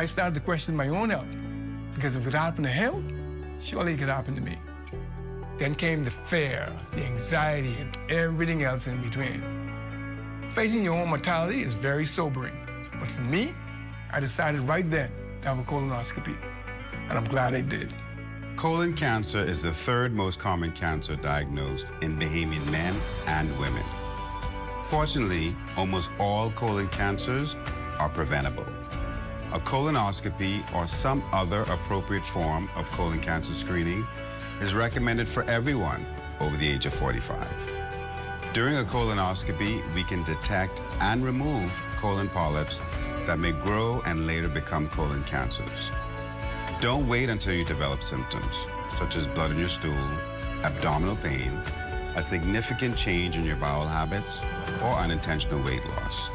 I started to question my own health, because if it happened to him, surely it could happen to me. Then came the fear, the anxiety, and everything else in between. Facing your own mortality is very sobering, but for me, I decided right then to have a colonoscopy, and I'm glad I did. Colon cancer is the third most common cancer diagnosed in Bahamian men and women. Fortunately, almost all colon cancers are preventable. A colonoscopy or some other appropriate form of colon cancer screening is recommended for everyone over the age of 45. During a colonoscopy, we can detect and remove colon polyps that may grow and later become colon cancers. Don't wait until you develop symptoms, such as blood in your stool, abdominal pain, a significant change in your bowel habits, or unintentional weight loss.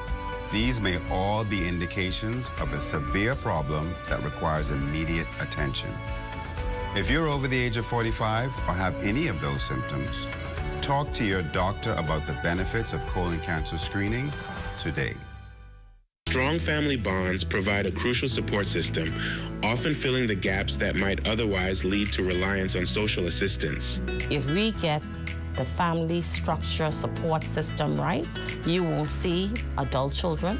These may all be indications of a severe problem that requires immediate attention. If you're over the age of 45 or have any of those symptoms, talk to your doctor about the benefits of colon cancer screening today. Strong family bonds provide a crucial support system, often filling the gaps that might otherwise lead to reliance on social assistance. If we get the family structure support system right, you won't see adult children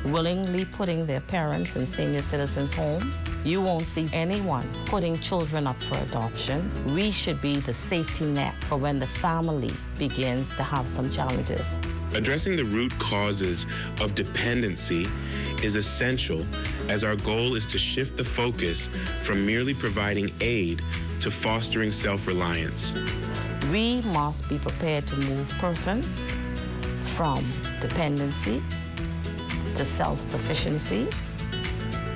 willingly putting their parents in senior citizens' homes. You won't see anyone putting children up for adoption. We should be the safety net for when the family begins to have some challenges. Addressing the root causes of dependency is essential, as our goal is to shift the focus from merely providing aid to fostering self-reliance. We must be prepared to move persons from dependency to self-sufficiency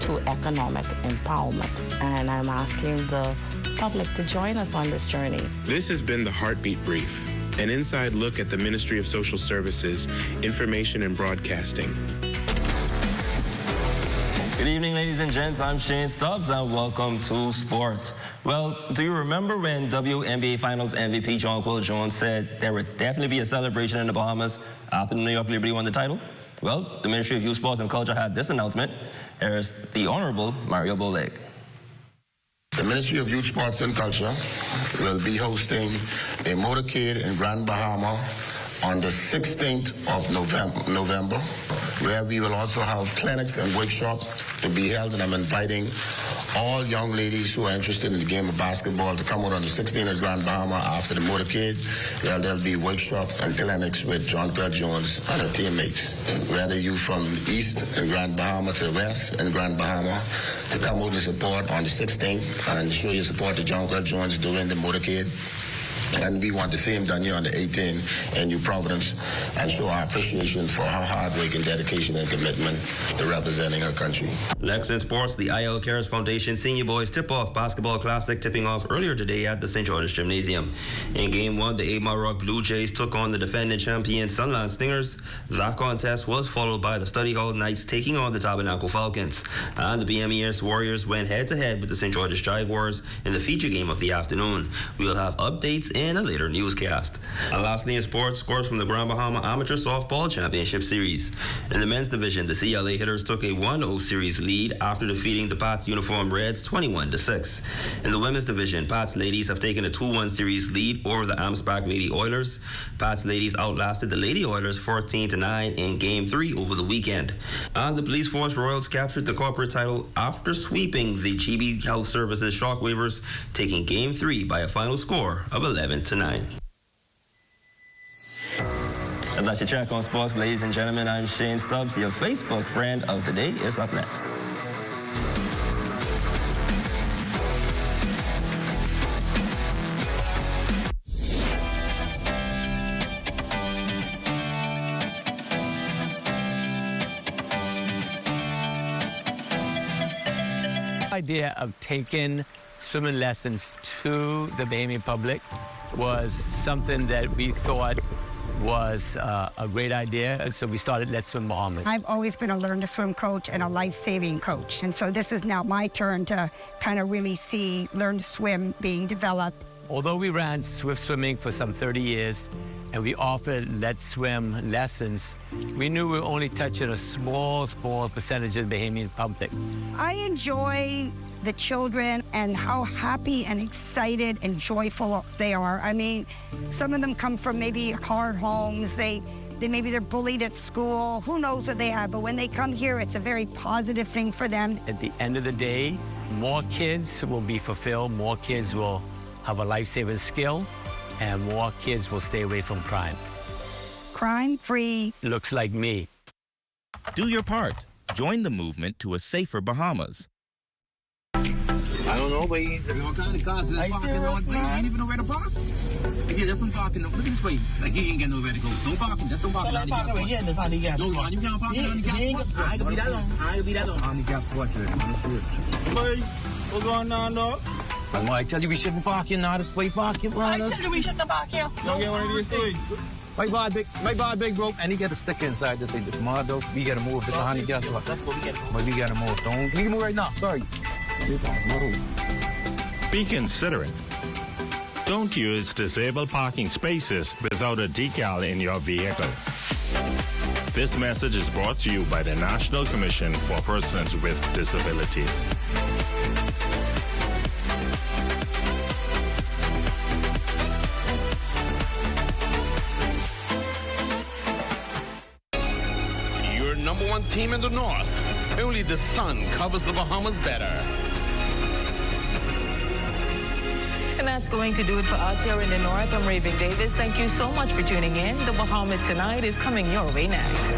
to economic empowerment. And I'm asking the public to join us on this journey. This has been the Heartbeat Brief, an inside look at the Ministry of Social Services, Information and Broadcasting. Good evening, ladies and gents. I'm Shane Stubbs, and welcome to Sports. Well, do you remember when WNBA Finals MVP Jonquil Jones said there would definitely be a celebration in the Bahamas after the New York Liberty won the title? Well, the Ministry of Youth, Sports and Culture had this announcement. Here's the Honorable Mario Boleg. The Ministry of Youth, Sports and Culture will be hosting a motorcade in Grand Bahama on the 16th of November, where we will also have clinics and workshops to be held, and I'm inviting all young ladies who are interested in the game of basketball to come out on the 16th of Grand Bahama after the motorcade. There'll be workshops and clinics with Jonquil Jones and her teammates. Whether you from the east in Grand Bahama to the west in Grand Bahama, to come out and support on the 16th and show your support to Jonquil Jones during the motorcade. And we want the same done here on the 18th in New Providence, and show our appreciation for her hard work and dedication and commitment to representing her country. Next in sports, the IL Cares Foundation Senior Boys Tip-Off Basketball Classic tipping off earlier today at the St. George's Gymnasium. In Game 1, the Eight Mile Rock Blue Jays took on the defending champion Sunland Stingers. That contest was followed by the Study Hall Knights taking on the Tabernacle Falcons. And the BMES Warriors went head-to-head with the St. George's Jaguars in the feature game of the afternoon. We'll have updates in a later newscast. And lastly in sports, scores from the Grand Bahama Amateur Softball Championship Series. In the men's division, the CLA Hitters took a 1-0 series lead after defeating the Pats Uniform Reds 21-6. In the women's division, Pats Ladies have taken a 2-1 series lead over the Amsbach Lady Oilers. Pats Ladies outlasted the Lady Oilers 14-9 in Game 3 over the weekend. And the Police Force Royals captured the corporate title after sweeping the Chibi Health Services Shockwavers, taking Game 3 by a final score of 11-9. And that's your check on sports, ladies and gentlemen. I'm Shane Stubbs. Your Facebook friend of the day is up next. Idea of taking swimming lessons to the Bahamian public was something that we thought was a great idea, and so we started Let's Swim Bahamas. I've always been a learn to swim coach and a life-saving coach, and so this is now my turn to kind of really see learn to swim being developed. Although we ran swift swimming for some 30 years, and we offered Let's Swim lessons, we knew we were only touching a small percentage of the Bahamian public. I enjoy the children and how happy and excited and joyful they are. I mean, some of them come from maybe hard homes. Maybe they're bullied at school. Who knows what they have? But when they come here, it's a very positive thing for them. At the end of the day, more kids will be fulfilled, more kids will have a life-saving skill, and more kids will stay away from crime. Crime-free. Looks like me. Do your part. Join the movement to a safer Bahamas. I don't know, but there's all kinds of cars in this parking lot. You ain't even know where to park. Yeah, that's no parking. Look at this way. Like, you ain't got nowhere to go. Don't park. That's no parking. Yeah, that's handicap. No, man, you can't park on handicap spot. I ain't gonna be that long. I ain't gonna be that long. Handicap spot, boy, what's going on, dog? I tell you we shouldn't park here now. This way parking, man. I tell you we shouldn't park here. Don't get one of these things. My bad, big bro, and he got a sticker inside that say this model. We gotta move. This is handicap spot. That's what we gotta move. But we gotta move. Don't. We can move right now. Sorry. Be considerate. Don't use disabled parking spaces without a decal in your vehicle. This message is brought to you by the National Commission for Persons with Disabilities. Your number one team in the North. Only the sun covers the Bahamas better. And that's going to do it for us here in the North. I'm Raven Davis. Thank you so much for tuning in. The Bahamas Tonight is coming your way next.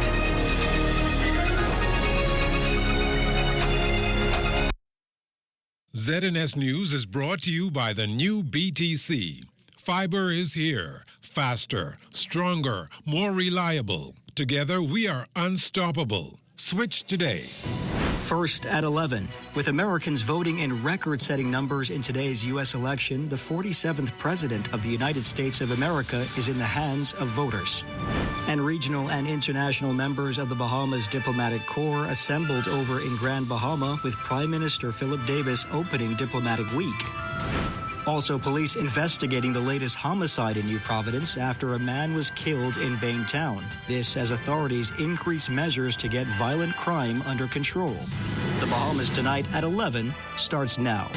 ZNS News is brought to you by the new BTC. Fiber is here. Faster, stronger, more reliable. Together, we are unstoppable. Switch today. First at 11. With Americans voting in record-setting numbers in today's U.S. election, the 47th President of the United States of America is in the hands of voters. And regional and international members of the Bahamas Diplomatic Corps assembled over in Grand Bahama with Prime Minister Philip Davis opening Diplomatic Week. Also, police investigating the latest homicide in New Providence after a man was killed in Baintown. This as authorities increase measures to get violent crime under control. The Bahamas Tonight at 11 starts now.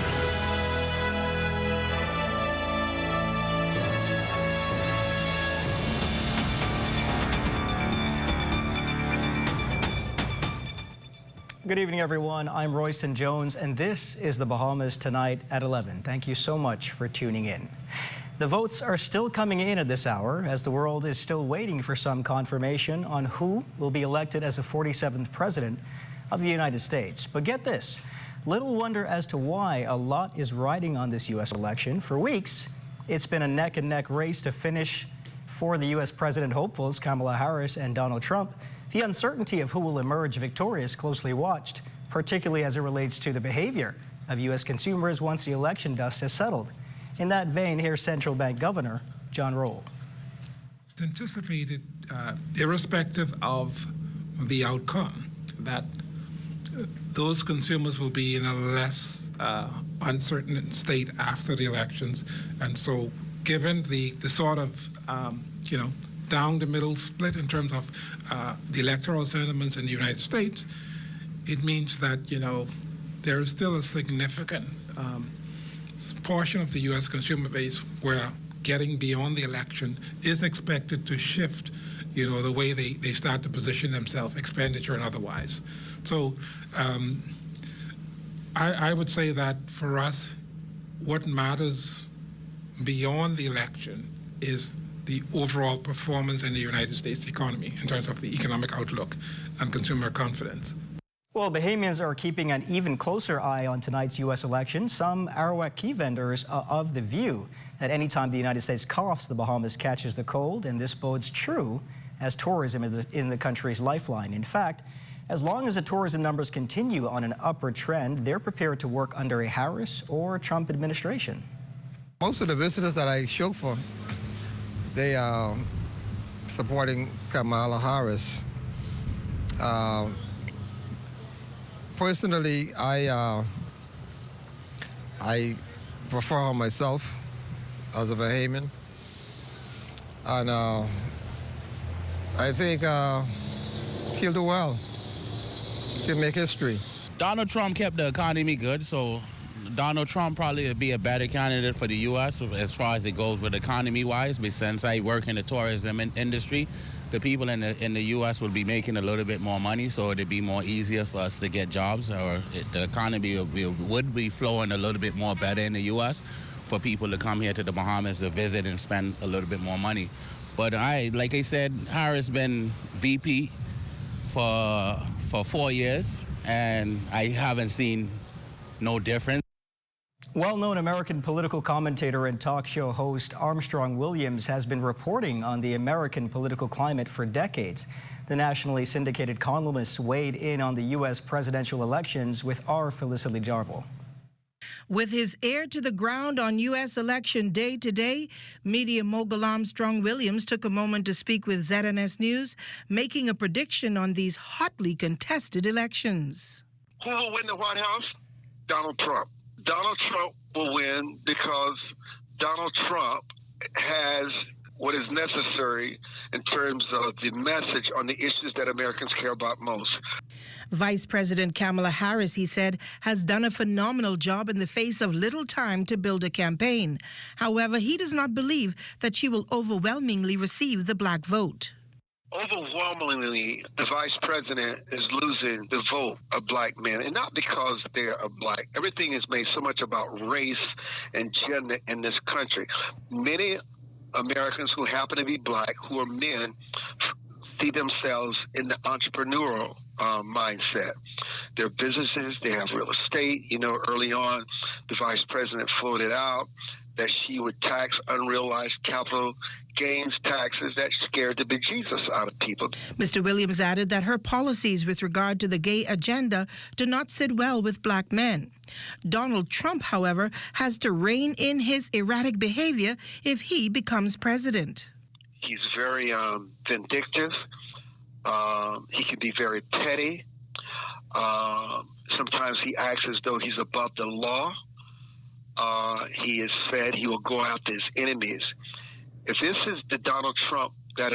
Good evening, everyone. I'm Royson Jones, and this is the Bahamas Tonight at 11. Thank you so much for tuning in. The votes are still coming in at this hour as the world is still waiting for some confirmation on who will be elected as the 47th President of the United States. But get this, little wonder as to why a lot is riding on this U.S. election. For weeks, it's been a neck-and-neck race to finish for the U.S. President hopefuls, Kamala Harris and Donald Trump. The uncertainty of who will emerge victorious closely watched, particularly as it relates to the behavior of U.S. consumers once the election dust has settled. In that vein, here's Central Bank Governor John Roll. It's anticipated, irrespective of the outcome, that those consumers will be in a less uncertain state after the elections. And so given the sort of, down the middle split in terms of the electoral sentiments in the United States, it means that, there is still a significant portion of the U.S. consumer base where getting beyond the election is expected to shift, the way they start to position themselves, expenditure and otherwise. So I would say that for us, what matters beyond the election is the overall performance in the United States economy in terms of the economic outlook and consumer confidence. Well, Bahamians are keeping an even closer eye on tonight's U.S. election. Some Arawak key vendors are of the view that anytime the United States coughs, the Bahamas catches the cold, and this bodes true as tourism is in the country's lifeline. In fact, as long as the tourism numbers continue on an upward trend, they're prepared to work under a Harris or Trump administration. Most of the visitors that I show for, they are supporting Kamala Harris. Personally, I prefer her myself as a Bahamian. And I think he'll do well. He'll make history. Donald Trump kept the economy good, so Donald Trump probably would be a better candidate for the U.S. as far as it goes with economy-wise. But since I work in the tourism industry, the people in the U.S. will be making a little bit more money, so it'd be more easier for us to get jobs, or the economy would be flowing a little bit more better in the U.S. for people to come here to the Bahamas to visit and spend a little bit more money. But like I said, Harris been VP for 4 years, and I haven't seen no difference. Well-known American political commentator and talk show host Armstrong Williams has been reporting on the American political climate for decades. The nationally syndicated columnist weighed in on the U.S. presidential elections with our Felicity Jarvel. With his ear to the ground on U.S. election day today, media mogul Armstrong Williams took a moment to speak with ZNS News, making a prediction on these hotly contested elections. Who will win the White House? Donald Trump. Donald Trump will win because Donald Trump has what is necessary in terms of the message on the issues that Americans care about most. Vice President Kamala Harris, he said, has done a phenomenal job in the face of little time to build a campaign. However, he does not believe that she will overwhelmingly receive the black vote. Overwhelmingly, the vice president is losing the vote of black men, and not because they are black. Everything is made so much about race and gender in this country. Many Americans who happen to be black, who are men, see themselves in the entrepreneurial mindset. Their businesses, they have real estate. You know, early on, the vice president floated out that she would tax unrealized capital gains taxes. That scared the bejesus out of people. Mr. Williams added that her policies with regard to the gay agenda do not sit well with black men. Donald Trump, however, has to rein in his erratic behavior if he becomes president. He's very vindictive. He can be very petty. Sometimes he acts as though he's above the law. He has said he will go after his enemies. If this is the Donald Trump that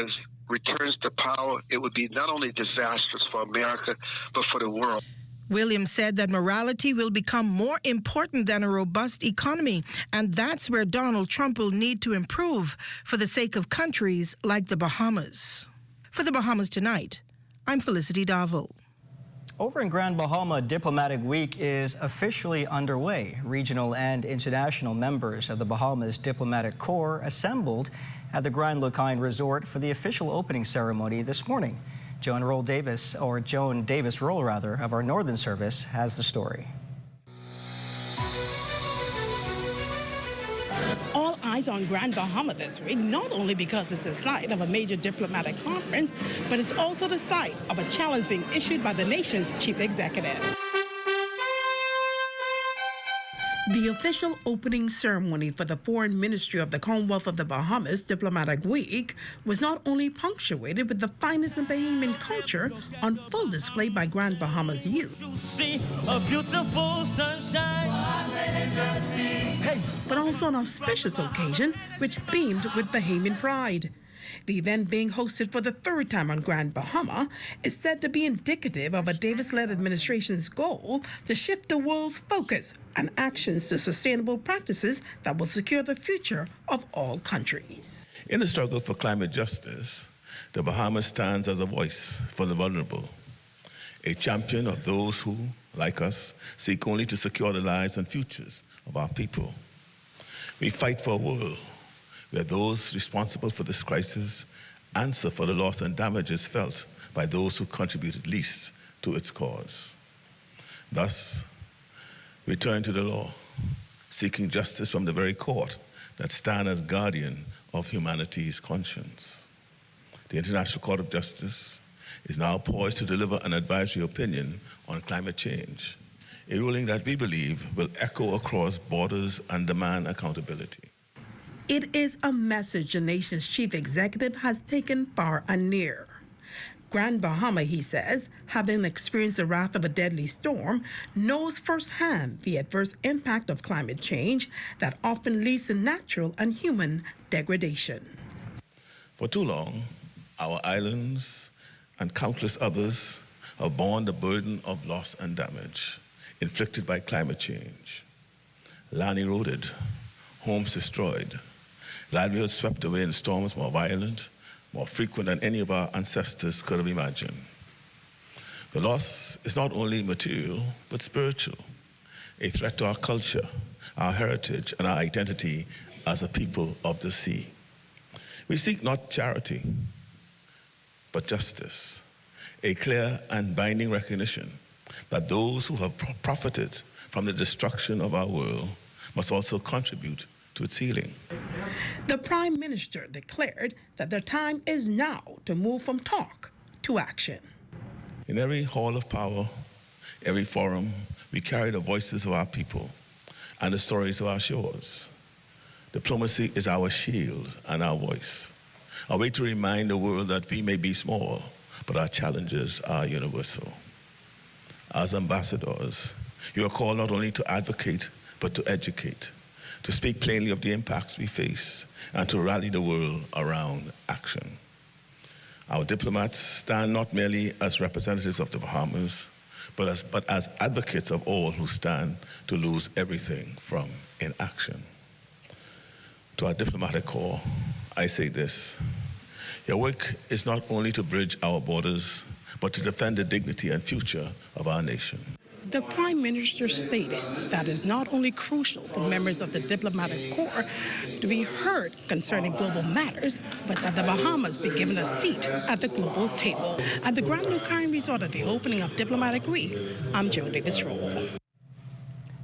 returns to power, it would be not only disastrous for America, but for the world. Williams said that morality will become more important than a robust economy, and that's where Donald Trump will need to improve for the sake of countries like the Bahamas. For the Bahamas Tonight, I'm Felicity Darville. Over in Grand Bahama, Diplomatic Week is officially underway. Regional and international members of the Bahamas Diplomatic Corps assembled at the Grand Locaine Resort for the official opening ceremony this morning. Joan Davis Roll of our Northern Service has the story. All eyes on Grand Bahama this week, not only because it's the site of a major diplomatic conference, but it's also the site of a challenge being issued by the nation's chief executive. The official opening ceremony for the Foreign Ministry of the Commonwealth of the Bahamas Diplomatic Week was not only punctuated with the finest in Bahamian culture on full display by Grand Bahama's youth, a beautiful sunshine, but also an auspicious occasion which beamed with Bahamian pride. The event, being hosted for the third time on Grand Bahama, is said to be indicative of a Davis-led administration's goal to shift the world's focus and actions to sustainable practices that will secure the future of all countries. In the struggle for climate justice, the Bahamas stands as a voice for the vulnerable, a champion of those who, like us, seek only to secure the lives and futures of our people. We fight for a world where those responsible for this crisis answer for the loss and damages felt by those who contributed least to its cause. Thus, we turn to the law, seeking justice from the very court that stand as guardian of humanity's conscience. The International Court of Justice is now poised to deliver an advisory opinion on climate change, a ruling that we believe will echo across borders and demand accountability. It is a message the nation's chief executive has taken far and near. Grand Bahama, he says, having experienced the wrath of a deadly storm, knows firsthand the adverse impact of climate change that often leads to natural and human degradation. For too long, our islands and countless others have borne the burden of loss and damage inflicted by climate change. Land eroded, homes destroyed, livelihoods swept away in storms more violent, more frequent than any of our ancestors could have imagined. The loss is not only material, but spiritual, a threat to our culture, our heritage, and our identity as a people of the sea. We seek not charity, but justice, a clear and binding recognition that those who have profited from the destruction of our world must also contribute to its healing. The Prime Minister declared that the time is now to move from talk to action. In every hall of power, every forum, we carry the voices of our people and the stories of our shores. Diplomacy is our shield and our voice, a way to remind the world that we may be small, but our challenges are universal. As ambassadors, you are called not only to advocate, but to educate, to speak plainly of the impacts we face, and to rally the world around action. Our diplomats stand not merely as representatives of the Bahamas, but as advocates of all who stand to lose everything from inaction. To our diplomatic corps, I say this: your work is not only to bridge our borders, but to defend the dignity and future of our nation. The Prime Minister stated that it's not only crucial for members of the diplomatic corps to be heard concerning global matters, but that the Bahamas be given a seat at the global table. At the Grand Lucarian Resort at the opening of Diplomatic Week, I'm Joe Davis-Roll.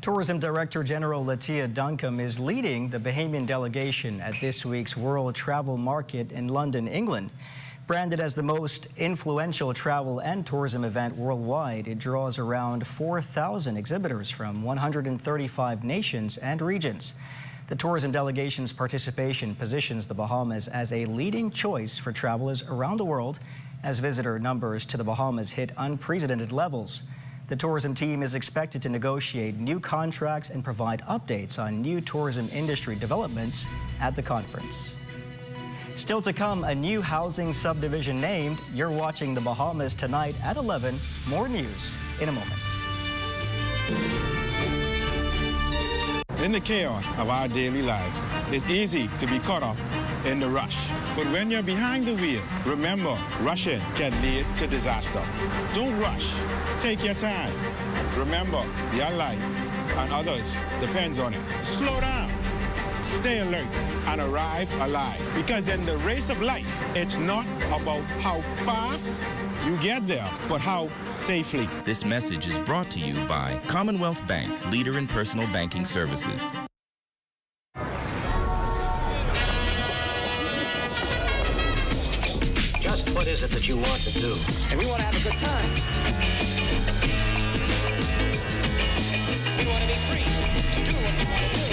Tourism Director General Latia Duncombe is leading the Bahamian delegation at this week's World Travel Market in London, England. Branded as the most influential travel and tourism event worldwide, it draws around 4,000 exhibitors from 135 nations and regions. The tourism delegation's participation positions the Bahamas as a leading choice for travelers around the world as visitor numbers to the Bahamas hit unprecedented levels. The tourism team is expected to negotiate new contracts and provide updates on new tourism industry developments at the conference. Still to come, a new housing subdivision named. You're watching the Bahamas tonight at 11. More news in a moment. In the chaos of our daily lives, it's easy to be caught up in the rush. But when you're behind the wheel, remember, rushing can lead to disaster. Don't rush. Take your time. Remember, your life and others depends on it. Slow down. Stay alert and arrive alive. Because in the race of life, it's not about how fast you get there, but how safely. This message is brought to you by Commonwealth Bank, leader in personal banking services. Just what is it that you want to do? And we want to have a good time. We want to be free to do what we want to do.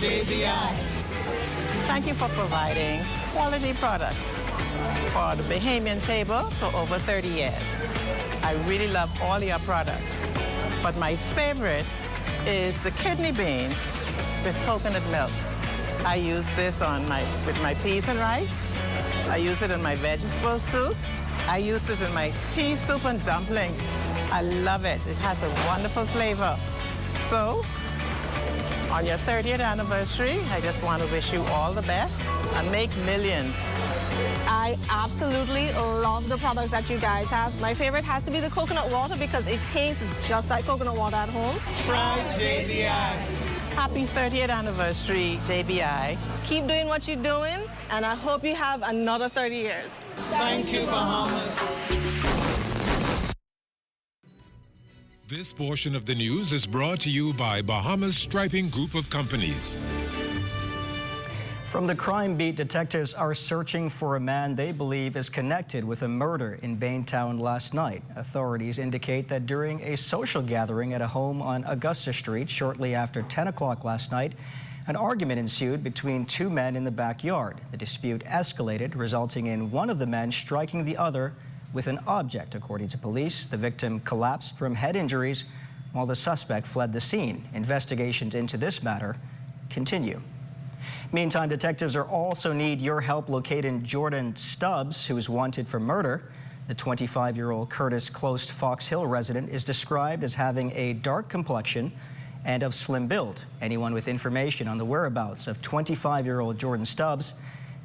JBI. Thank you for providing quality products for the Bahamian table for over 30 years. I really love all your products, but my favorite is the kidney bean with coconut milk. I use this with my peas and rice. I use it in my vegetable soup. I use this in my pea soup and dumpling. I love it. It has a wonderful flavor. So, on your 30th anniversary, I just want to wish you all the best and make millions. I absolutely love the products that you guys have. My favorite has to be the coconut water because it tastes just like coconut water at home. Try JBI. Happy 30th anniversary, JBI. Keep doing what you're doing, and I hope you have another 30 years. Thank you, Bahamas. This portion of the news is brought to you by Bahamas Striping Group of Companies. From the crime beat, detectives are searching for a man they believe is connected with a murder in Baintown last night. Authorities indicate that during a social gathering at a home on Augusta Street shortly after 10 o'clock last night, an argument ensued between two men in the backyard. The dispute escalated, resulting in one of the men striking the other with an object. According to police, the victim collapsed from head injuries while the suspect fled the scene. Investigations into this matter continue. Meantime, detectives are also need your help locating Jordan Stubbs, who is wanted for murder. The 25-year-old Curtis Close Fox Hill resident is described as having a dark complexion and of slim build. Anyone with information on the whereabouts of 25-year-old Jordan Stubbs,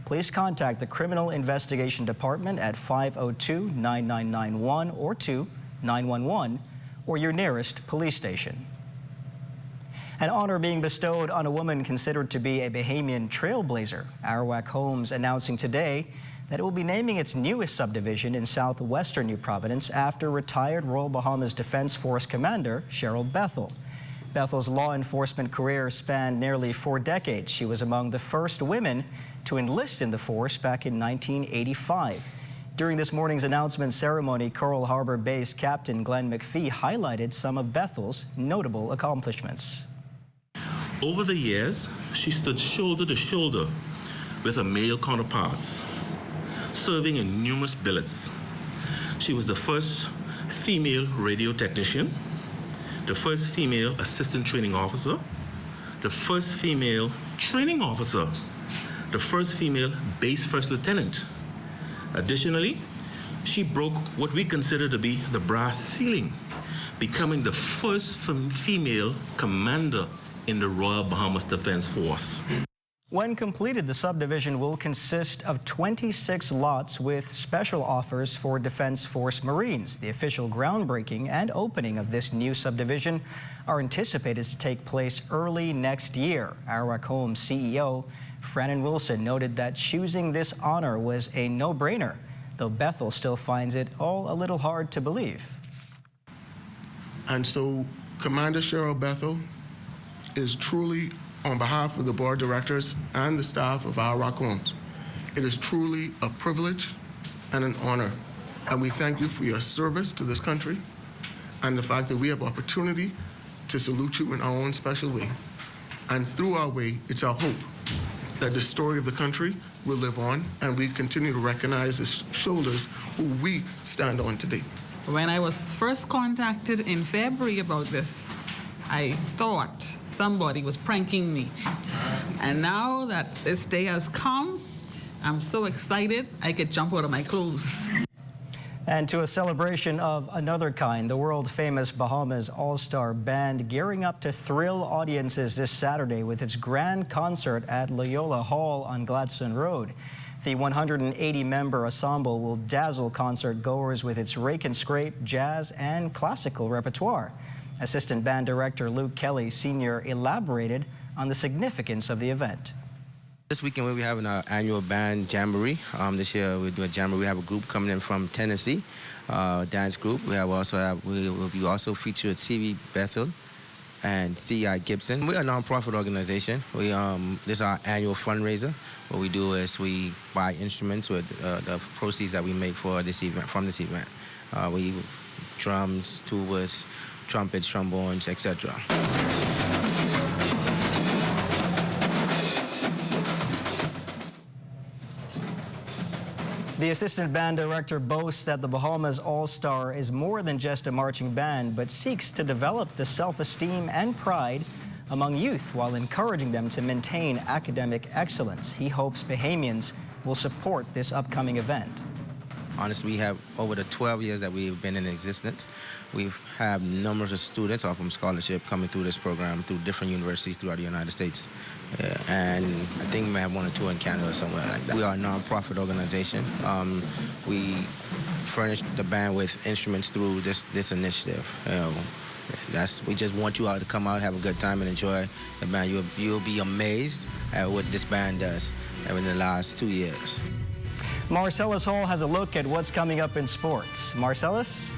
please contact the Criminal Investigation Department at 502-9991 or 911 or your nearest police station. An honor being bestowed on a woman considered to be a Bahamian trailblazer. Arawak Homes announcing today that it will be naming its newest subdivision in southwestern New Providence after retired Royal Bahamas Defense Force Commander Cheryl Bethel. Bethel's law enforcement career spanned nearly 4 decades. She was among the first women to enlist in the force back in 1985. During this morning's announcement ceremony, Coral Harbor-based Captain Glenn McPhee highlighted some of Bethel's notable accomplishments. Over the years, she stood shoulder to shoulder with her male counterparts, serving in numerous billets. She was the first female radio technician, the first female assistant training officer, the first female training officer, the first female base first lieutenant. Additionally, she broke what we consider to be the brass ceiling, becoming the first female commander in the Royal Bahamas Defense Force. When completed, the subdivision will consist of 26 lots with special offers for Defense Force Marines. The official groundbreaking and opening of this new subdivision are anticipated to take place early next year. Arawak Homes CEO Frannon Wilson noted that choosing this honor was a no-brainer, though Bethel still finds it all a little hard to believe. And so Commander Cheryl Bethel is truly, on behalf of the board of directors and the staff of Arawak Homes, it is truly a privilege and an honor. And we thank you for your service to this country and the fact that we have opportunity to salute you in our own special way. And through our way, it's our hope that the story of the country will live on and we continue to recognize the shoulders who we stand on today. When I was first contacted in February about this, I thought somebody was pranking me. And now that this day has come, I'm so excited I could jump out of my clothes. And to a celebration of another kind, the world-famous Bahamas All-Star Band gearing up to thrill audiences this Saturday with its grand concert at Loyola Hall on Gladstone Road. The 180-member ensemble will dazzle concert goers with its rake and scrape, jazz, and classical repertoire. Assistant Band Director Luke Kelly Sr. elaborated on the significance of the event. This weekend we'll be having our annual band jamboree. This year we're doing a jamboree. We have a group coming in from Tennessee, dance group. We will also feature CV Bethel and C.I. Gibson. We're a non-profit organization. This is our annual fundraiser. What we do is we buy instruments with the proceeds that we make for this event, from this event. We drums, tubas, trumpets, trombones, etc. The assistant band director boasts that the Bahamas All-Star is more than just a marching band, but seeks to develop the self-esteem and pride among youth while encouraging them to maintain academic excellence. He hopes Bahamians will support this upcoming event. Honestly, we have, over the 12 years that we've been in existence, we've had numbers of students off from scholarship coming through this program through different universities throughout the United States. And I think we may have 1 or 2 in Canada or somewhere like that. We are a non-profit organization. We furnish the band with instruments through this initiative. We just want you all to come out, have a good time, and enjoy the band. You'll be amazed at what this band does in the last 2 years. Marcellus Hall has a look at what's coming up in sports. Marcellus?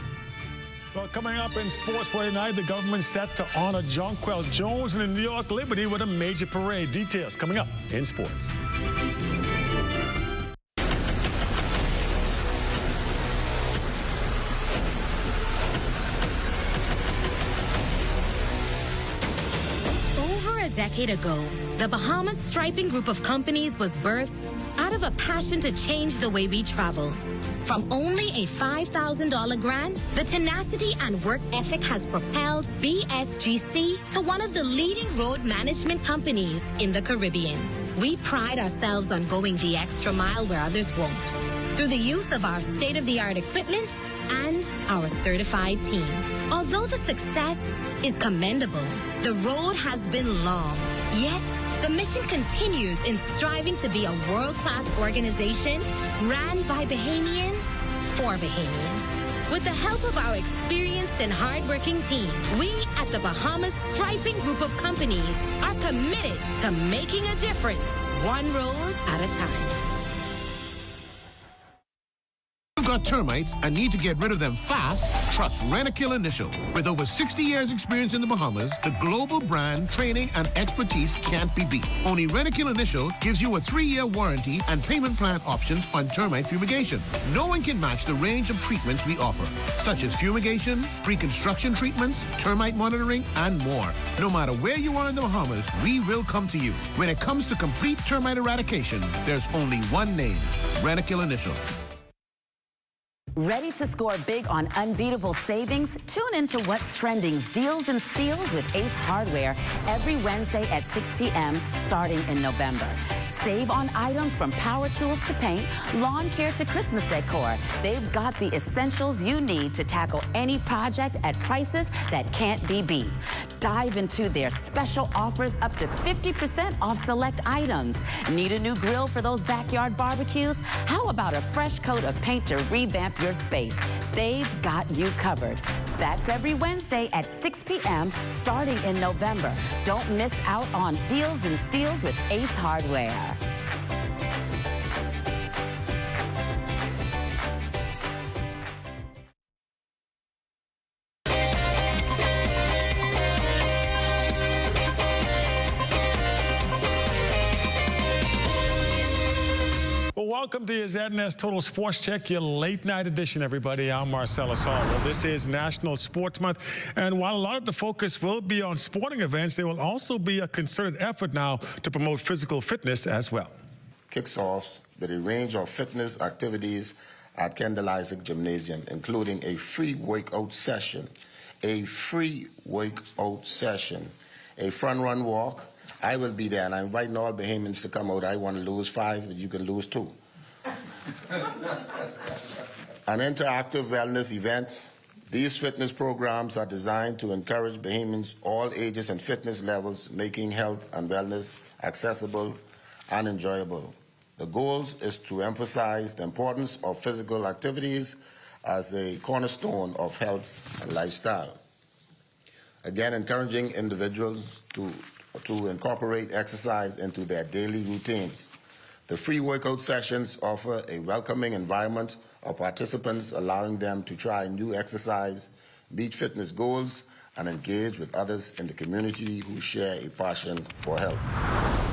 Well, coming up in sports for tonight, the government set to honor Jonquil Jones and the New York Liberty with a major parade. Details coming up in sports. Over a decade ago, the Bahamas Striping Group of companies was birthed out of a passion to change the way we travel. From only a $5,000 grant, the tenacity and work ethic has propelled BSGC to one of the leading road management companies in the Caribbean. We pride ourselves on going the extra mile where others won't, through the use of our state-of-the-art equipment and our certified team. Although the success is commendable, the road has been long. Yet, the mission continues in striving to be a world-class organization ran by Bahamians for Bahamians. With the help of our experienced and hardworking team, we at the Bahamas Striping Group of companies are committed to making a difference, one road at a time. Got termites and need to get rid of them fast? Trust Rentokil Initial. With over 60 years experience in the Bahamas, the global brand, training, and expertise can't be beat. Only Rentokil Initial gives you a 3-year warranty and payment plan options on termite fumigation. No one can match the range of treatments we offer, such as fumigation, pre-construction treatments, termite monitoring, and more. No matter where you are in the Bahamas, we will come to you. When it comes to complete termite eradication, there's only one name, Rentokil Initial. Ready to score big on unbeatable savings? Tune into What's Trending's Deals and Steals with Ace Hardware every Wednesday at 6 p.m. starting in November. Save on items from power tools to paint, lawn care to Christmas decor. They've got the essentials you need to tackle any project at prices that can't be beat. Dive into their special offers up to 50% off select items. Need a new grill for those backyard barbecues? How about a fresh coat of paint to revamp your space? They've got you covered. That's every Wednesday at 6 p.m. starting in November. Don't miss out on Deals and Steals with Ace Hardware. Welcome to your ZNS Total Sports Check, your late night edition, everybody. I'm Marcelo Saul. Well, this is National Sports Month, and while a lot of the focus will be on sporting events, there will also be a concerted effort now to promote physical fitness as well. Kicks off with a range of fitness activities at Kendall Isaac Gymnasium, including a free workout session, a free front run walk. I will be there, and I'm inviting all Bahamians to come out. I want to lose 5, but you can lose 2. An interactive wellness event. These fitness programs are designed to encourage Bahamians all ages and fitness levels, making health and wellness accessible and enjoyable. The goal is to emphasize the importance of physical activities as a cornerstone of health and lifestyle. Again, encouraging individuals to incorporate exercise into their daily routines. The free workout sessions offer a welcoming environment of participants, allowing them to try new exercise, meet fitness goals, and engage with others in the community who share a passion for health.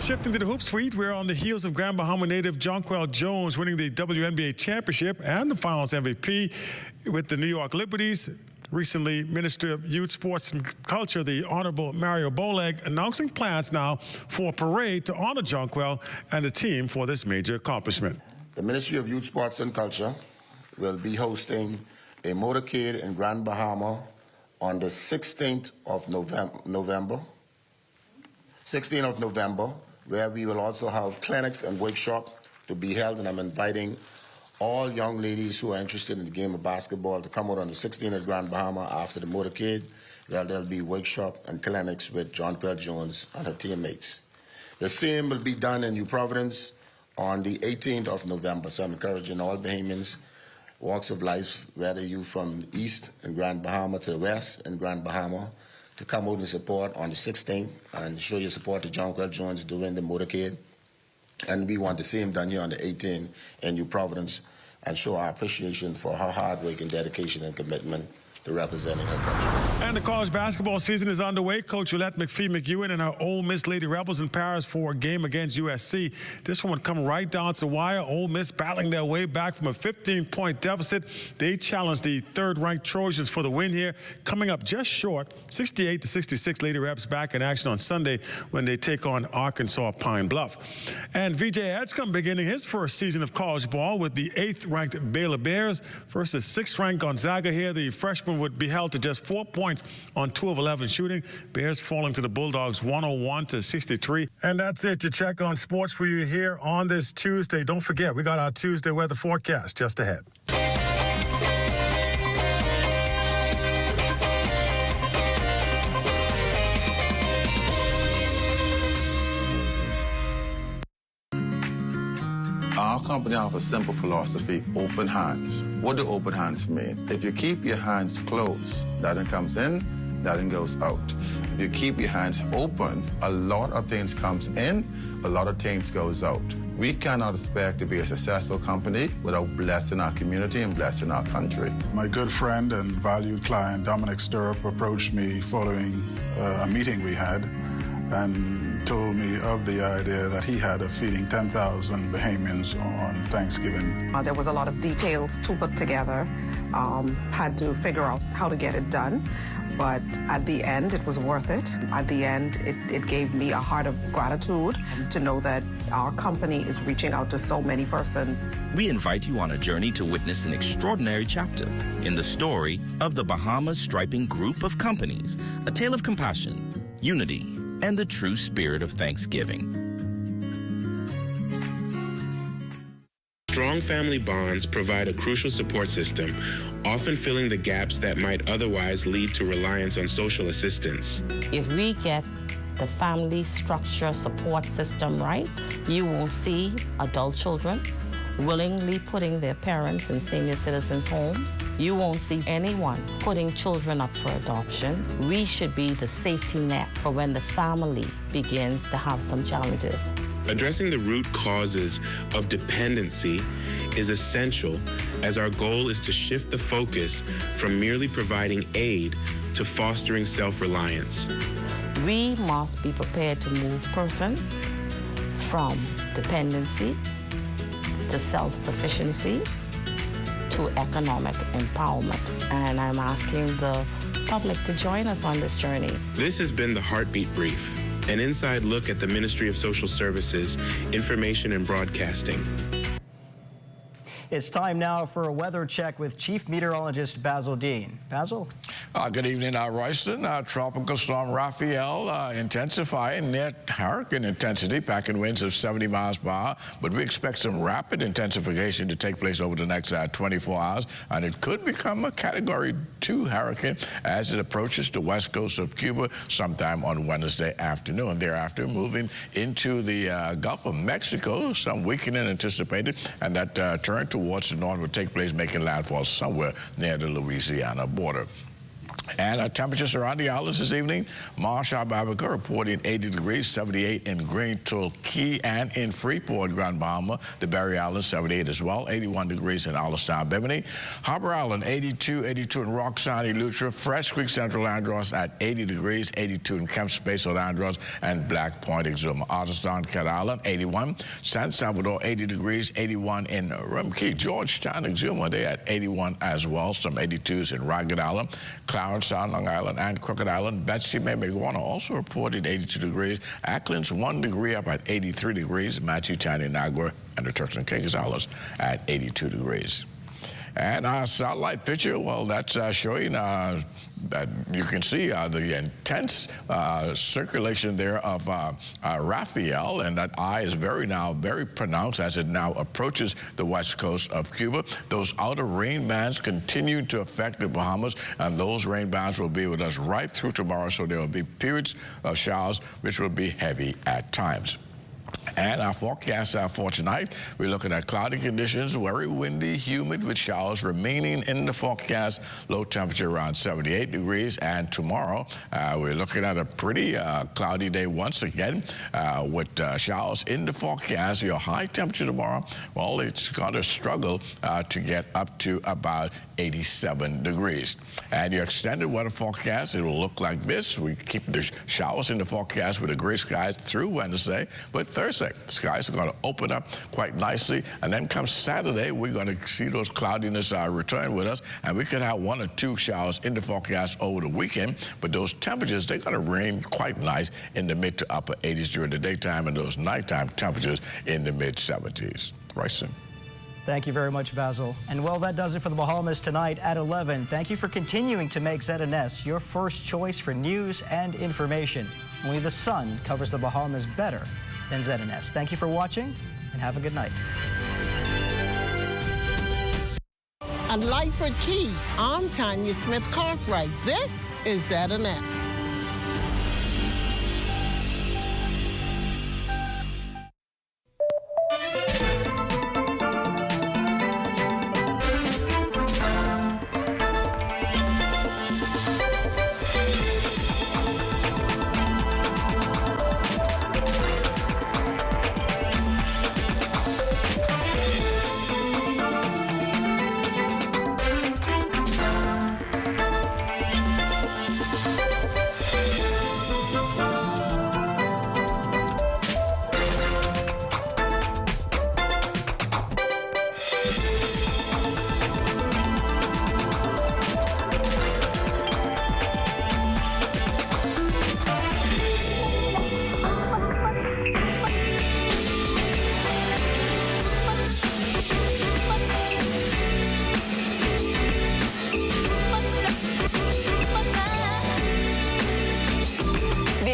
Shifting to the hoop suite, we're on the heels of Grand Bahama native Jonquil Jones winning the WNBA championship and the finals MVP with the New York Liberties. Recently, Minister of Youth, Sports and Culture, the Honorable Mario Boleg, announcing plans now for a parade to honor Jonquil and the team for this major accomplishment. The Ministry of Youth, Sports and Culture will be hosting a motorcade in Grand Bahama on the 16th of November, where we will also have clinics and workshops to be held, and I'm inviting all young ladies who are interested in the game of basketball to come out on the 16th at Grand Bahama after the motorcade, where there'll be workshop and clinics with Jonquil Jones and her teammates. The same will be done in New Providence on the 18th of November. So I'm encouraging all Bahamians, walks of life, whether you from the east in Grand Bahama to the west in Grand Bahama, to come out and support on the 16th and show your support to Jonquil Jones during the motorcade. And we want the same done here on the 18th in New Providence and show our appreciation for her hard work and dedication and commitment to representing her country. And the college basketball season is underway. Coach Willette McPhee-McEwen and her Ole Miss Lady Rebels in Paris for a game against USC. This one would come right down to the wire. Ole Miss battling their way back from a 15-point deficit. They challenge the third-ranked Trojans for the win here. Coming up just short, 68-66 Lady Rebs back in action on Sunday when they take on Arkansas Pine Bluff. And VJ Edgecombe beginning his first season of college ball with the 8th-ranked Baylor Bears versus 6th-ranked Gonzaga here. The freshman would be held to just 4 points on 2 of 11 shooting. Bears falling to the Bulldogs 101-63. And that's it. Your check on sports for you here on this Tuesday. Don't forget, we got our Tuesday weather forecast just ahead. Our company offers a simple philosophy, open hands. What do open hands mean? If you keep your hands closed, nothing comes in, nothing goes out. If you keep your hands open, a lot of things comes in, a lot of things goes out. We cannot expect to be a successful company without blessing our community and blessing our country. My good friend and valued client, Dominic Stirrup, approached me following a meeting we had and told me of the idea that he had of feeding 10,000 Bahamians on Thanksgiving. There was a lot of details to put together, had to figure out how to get it done. But at the end, it was worth it. At the end, it gave me a heart of gratitude to know that our company is reaching out to so many persons. We invite you on a journey to witness an extraordinary chapter in the story of the Bahamas Striping Group of Companies, a tale of compassion, unity, and the true spirit of Thanksgiving. Strong family bonds provide a crucial support system, often filling the gaps that might otherwise lead to reliance on social assistance. If we get the family structure support system right, you won't see adult children willingly putting their parents in senior citizens' homes. You won't see anyone putting children up for adoption. We should be the safety net for when the family begins to have some challenges. Addressing the root causes of dependency is essential, as our goal is to shift the focus from merely providing aid to fostering self-reliance. We must be prepared to move persons from dependency to self-sufficiency to economic empowerment. And I'm asking the public to join us on this journey. This has been the Heartbeat Brief, an inside look at the Ministry of Social Services, Information and Broadcasting. It's time now for a weather check with Chief Meteorologist Basil Dean. Basil? Good evening, Royston. Tropical storm Raphael intensifying near hurricane intensity, packing winds of 70 miles per hour. But we expect some rapid intensification to take place over the next 24 hours, and it could become a Category 2 hurricane as it approaches the west coast of Cuba sometime on Wednesday afternoon. Thereafter, moving into the Gulf of Mexico, some weakening anticipated, and that turn towards the north will take place, making landfall somewhere near the Louisiana border. And our temperatures around the islands this evening. Marshall, Babaca reporting 80 degrees, 78 in Green Tulkey and in Freeport, Grand Bahama. The Berry Islands, 78 as well. 81 degrees in Allenstown, Bimini. Harbor Island, 82, 82 in Roxanne, Eleuthera. Fresh Creek, Central Andros at 80 degrees, 82 in Kemp Space, Andros, and Black Point, Exuma. Artiston, Cat Island, 81. San Salvador, 80 degrees, 81 in Rumkey. Georgetown, Exuma, they at 81 as well. Some 82s in Ragged Island. Clarence, Long Island, and Crooked Island. Betsy May Meguana also reported 82 degrees. Ackland's 1 degree up at 83 degrees. Matthew Tanya Nagua and the Turks and Caicos Islands at 82 degrees. And our satellite picture, well, that's showing that you can see the intense circulation there of Raphael, and that eye is very pronounced as it now approaches the west coast of Cuba. Those outer rain bands continue to affect the Bahamas, and those rain bands will be with us right through tomorrow, so there will be periods of showers which will be heavy at times. And our forecast for tonight, we're looking at cloudy conditions, very windy, humid, with showers remaining in the forecast. Low temperature around 78 degrees. And tomorrow, we're looking at a pretty cloudy day once again, with showers in the forecast. Your high temperature tomorrow, well, it's going to struggle to get up to about 87 degrees. And your extended weather forecast, it will look like this. We keep the showers in the forecast with the gray skies through Wednesday, but Thursday, the skies are going to open up quite nicely, and then come Saturday, we're going to see those cloudiness return with us, and we could have 1 or 2 showers in the forecast over the weekend, but those temperatures, they're going to remain quite nice in the mid to upper 80s during the daytime, and those nighttime temperatures in the mid 70s. Royston. Thank you very much, Basil. And well, that does it for the Bahamas tonight at 11. Thank you for continuing to make ZNS your first choice for news and information. Only the sun covers the Bahamas better than ZNS. Thank you for watching, and have a good night. And Lyford Key, I'm Tanya Smith-Cartwright. This is ZNS.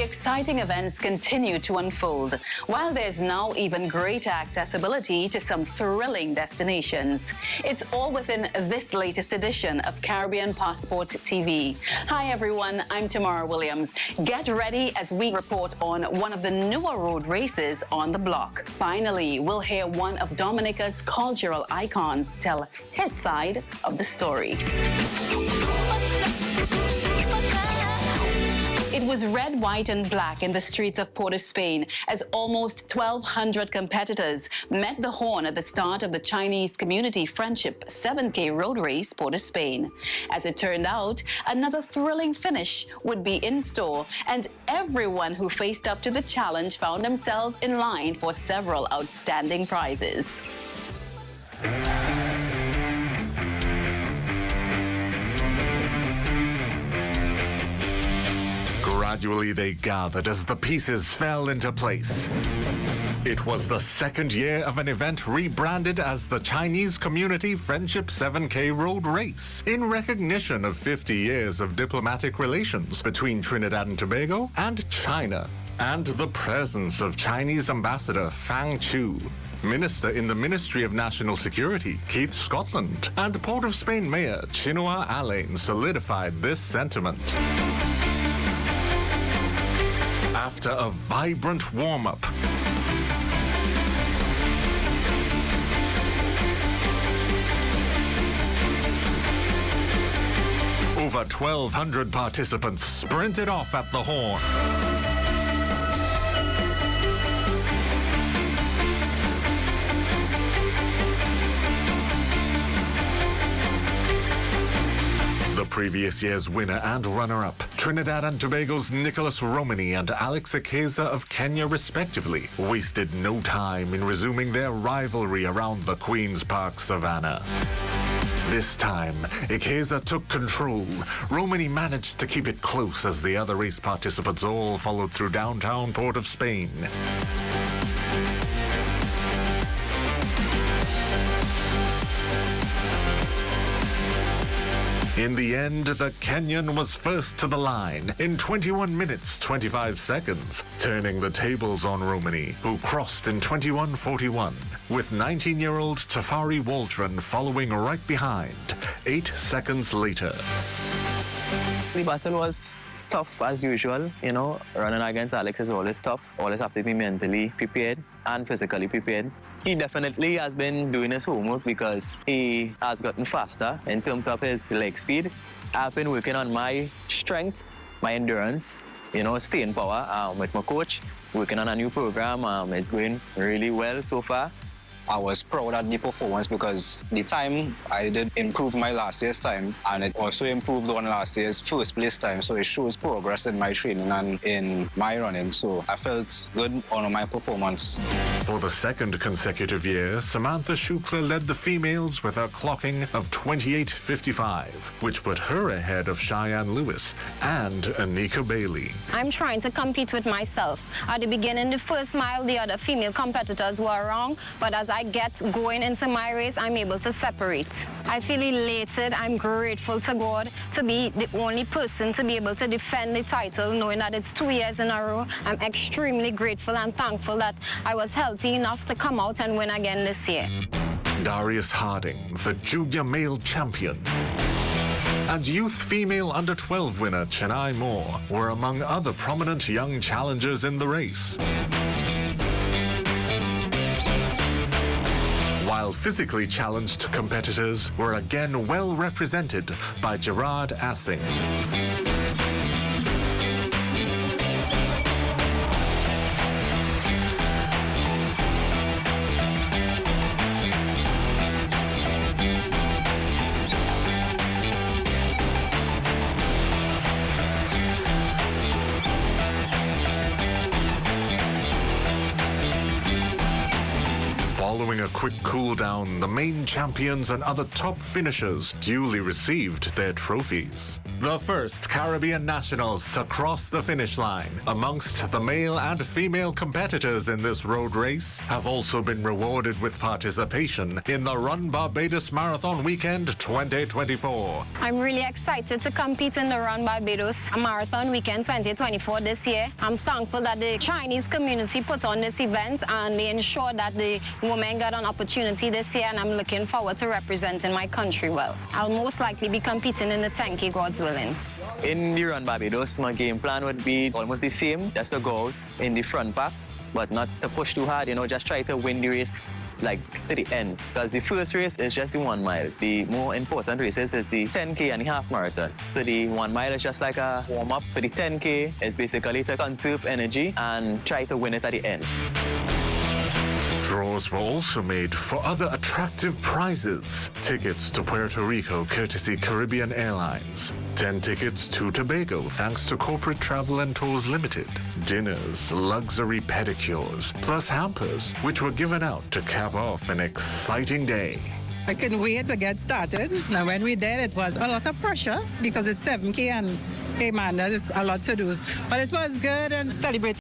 Exciting events continue to unfold, while there's now even greater accessibility to some thrilling destinations. It's all within this latest edition of Caribbean Passport TV. Hi everyone, I'm Tamara Williams. Get ready as we report on one of the newer road races on the block. Finally, we'll hear one of Dominica's cultural icons tell his side of the story. It was red, white, and black in the streets of Port of Spain as almost 1,200 competitors met the horn at the start of the Chinese Community Friendship 7K road race, Port of Spain. As it turned out, another thrilling finish would be in store, and everyone who faced up to the challenge found themselves in line for several outstanding prizes. Gradually they gathered as the pieces fell into place. It was the second year of an event rebranded as the Chinese Community Friendship 7K Road Race, in recognition of 50 years of diplomatic relations between Trinidad and Tobago and China, and the presence of Chinese Ambassador Fang Chu, Minister in the Ministry of National Security, Keith Scotland, and Port of Spain Mayor Chinua Alain solidified this sentiment. After a vibrant warm-up, over 1,200 participants sprinted off at the horn. The previous year's winner and runner-up, Trinidad and Tobago's Nicholas Romani and Alex Akeza of Kenya respectively, wasted no time in resuming their rivalry around the Queen's Park Savannah. This time, Akeza took control. Romani managed to keep it close as the other race participants all followed through downtown Port of Spain. In the end, the Kenyan was first to the line in 21 minutes, 25 seconds, turning the tables on Romani, who crossed in 21:41, with 19-year-old Tafari Waltran following right behind, 8 seconds later. The battle was tough as usual, you know. Running against Alex is always tough. Always have to be mentally prepared and physically prepared. He definitely has been doing his homework because he has gotten faster in terms of his leg speed. I've been working on my strength, my endurance, you know, staying power with my coach, working on a new program. It's going really well so far. I was proud of the performance because the time I did improve my last year's time, and it also improved on last year's first place time. So it shows progress in my training and in my running. So I felt good on my performance. For the second consecutive year, Samantha Shukla led the females with a clocking of 28.55, which put her ahead of Cheyenne Lewis and Anika Bailey. I'm trying to compete with myself. At the beginning, the first mile, the other female competitors were wrong, but as I get going into my race, I'm able to separate. I feel elated. I'm grateful to God to be the only person to be able to defend the title, knowing that it's 2 years in a row. I'm extremely grateful and thankful that I was healthy enough to come out and win again this year. Darius Harding, the junior male champion, and youth female under-12 winner Chennai Moore were among other prominent young challengers in the race. While physically challenged competitors were again well represented by Gerard Assing. Following a quick cool down, the main champions and other top finishers duly received their trophies. The first Caribbean nationals to cross the finish line amongst the male and female competitors in this road race have also been rewarded with participation in the Run Barbados Marathon Weekend 2024. I'm really excited to compete in the Run Barbados Marathon Weekend 2024 this year. I'm thankful that the Chinese community put on this event and they ensured that the women got an opportunity this year, and I'm looking forward to representing my country well. I'll most likely be competing in the 10K, God's willing. In the Run Barbados, my game plan would be almost the same, just to go in the front pack, but not to push too hard, you know, just try to win the race like to the end. Because the first race is just the 1 mile. The more important races is the 10K and the half marathon. So the 1 mile is just like a warm-up. For the 10K is basically to conserve energy and try to win it at the end. Draws were also made for other attractive prizes. Tickets to Puerto Rico courtesy Caribbean Airlines. 10 tickets to Tobago thanks to Corporate Travel and Tours Limited. Dinners, luxury pedicures, plus hampers, which were given out to cap off an exciting day. I couldn't wait to get started. Now, when we did, it was a lot of pressure because it's 7K and, hey man, there's a lot to do. But it was good and celebrating.